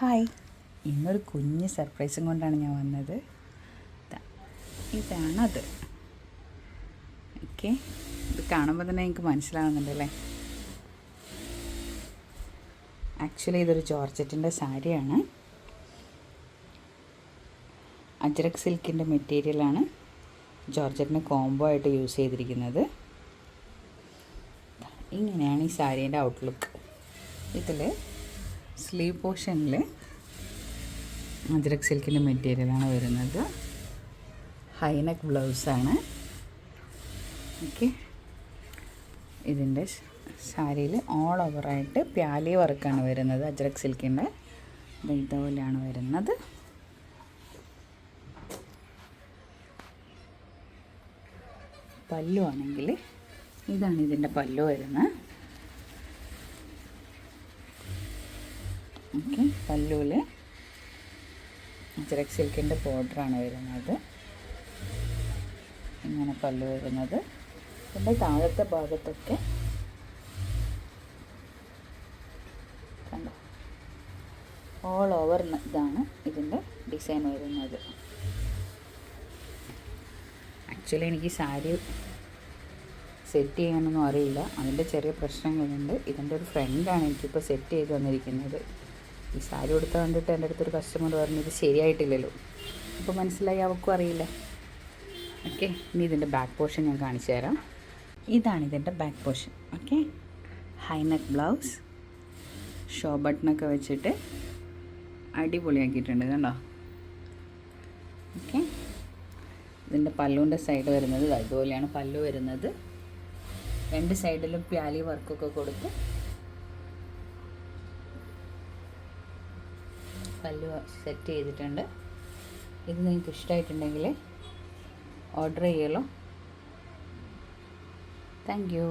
Hi, ഇന്നൊരു കുഞ്ഞ് സർപ്രൈസും കൊണ്ടാണ് ഞാൻ വന്നത്. ഇതാണത്. ഓക്കെ, ഇത് കാണുമ്പോൾ തന്നെ എനിക്ക് മനസ്സിലാവുന്നുണ്ടല്ലേ. ആക്ച്വലി ഇതൊരു ജോർജറ്റിൻ്റെ സാരിയാണ്. അജ്രക് സിൽക്കിൻ്റെ മെറ്റീരിയലാണ് ജോർജറ്റിന് കോംബോ ആയിട്ട് യൂസ് ചെയ്തിരിക്കുന്നത്. ഇങ്ങനെയാണ് ഈ സാരീൻ്റെ ഔട്ട്ലുക്ക്. ഇതിൽ സ്ലീവ് പോർഷനിൽ അജ്രക് സിൽക്കിൻ്റെ മെറ്റീരിയലാണ് വരുന്നത്. ഹൈനെക്ക് ബ്ലൗസാണ്. ഓക്കെ, ഇതിൻ്റെ സാരിയിൽ ഓൾ ഓവറായിട്ട് പ്യാലി വർക്കാണ് വരുന്നത്. അജ്രക് സിൽക്കിൻ്റെ ഇതുപോലെയാണ് വരുന്നത്. പല്ലു ആണെങ്കിൽ ഇതാണ് ഇതിൻ്റെ പല്ലു വരുന്നത്. ഓക്കെ, പല്ലുവിൽ അജ്രക് സിൽക്കിൻ്റെ ബോർഡറാണ് വരുന്നത്. ഇങ്ങനെ പല്ലു വരുന്നത്. ഇതിൻ്റെ താഴത്തെ ഭാഗത്തൊക്കെ കണ്ടോ, ഓൾ ഓവർ ഇതാണ് ഇതിൻ്റെ ഡിസൈൻ വരുന്നത്. ആക്ച്വലി എനിക്ക് സാരി സെറ്റ് ചെയ്യാനൊന്നും അറിയില്ല, അതിൻ്റെ ചെറിയ പ്രശ്നങ്ങളുണ്ട്. ഇതിൻ്റെ ഒരു ഫ്രണ്ടാണ് എനിക്കിപ്പോൾ സെറ്റ് ചെയ്ത് തന്നിരിക്കുന്നത്. ഈ സാരി കൊടുത്താൽ കണ്ടിട്ട് എൻ്റെ അടുത്തൊരു കസ്റ്റമർ പറഞ്ഞു ഇത് ശരിയായിട്ടില്ലല്ലോ. അപ്പോൾ മനസ്സിലായി, അവർക്കും അറിയില്ല. ഓക്കെ, ഇനി ഇതിൻ്റെ ബാക്ക് പോർഷൻ ഞാൻ കാണിച്ചു തരാം. ഇതാണ് ഇതിൻ്റെ back portion. Okay, high neck blouse, show ബട്ടണൊക്കെ വെച്ചിട്ട് അടിപൊളിയാക്കിയിട്ടുണ്ട് കണ്ടോ. ഓക്കെ, ഇതിൻ്റെ പല്ലുവിൻ്റെ സൈഡ് വരുന്നത് അതുപോലെയാണ് പല്ലു വരുന്നത്. രണ്ട് സൈഡിലും പ്യാലി വർക്കൊക്കെ കൊടുത്ത് പല്ലു സെറ്റ് ചെയ്തിട്ടുണ്ട്. ഇത് നിങ്ങൾക്ക് ഇഷ്ടമായിട്ടുണ്ടെങ്കിൽ ഓർഡർ ചെയ്യുമല്ലോ. Thank you.